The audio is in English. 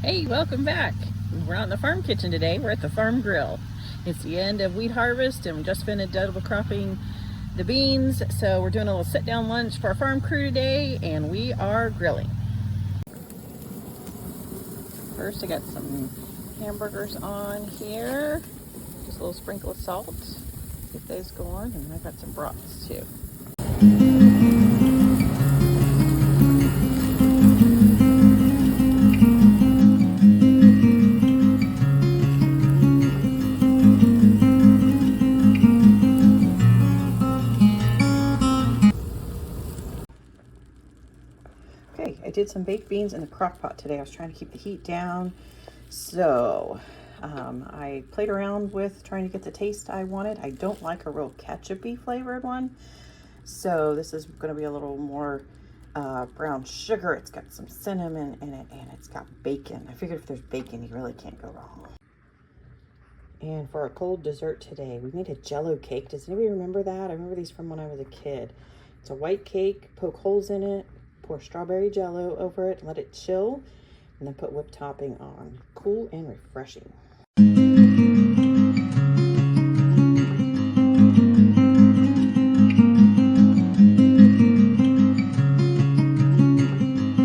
Hey, welcome back. We're not in the farm kitchen today. We're at the farm grill. It's the end of wheat harvest and we just finished double cropping the beans. So we're doing a little sit down lunch for our farm crew today and we are grilling. First, I got some hamburgers on here. Just a little sprinkle of salt. Get those going, and I got some brats too. Okay, I did some baked beans in the crock pot today. I was trying to keep the heat down. So I played around with trying to get the taste I wanted. I don't like a real ketchup-y flavored one. So this is going to be a little more brown sugar. It's got some cinnamon in it and it's got bacon. I figured if there's bacon, you really can't go wrong. And for our cold dessert today, we made a Jell-O cake. Does anybody remember that? I remember these from when I was a kid. It's a white cake, poke holes in it, pour strawberry Jell-O over it, let it chill, and then put whipped topping on. Cool and refreshing.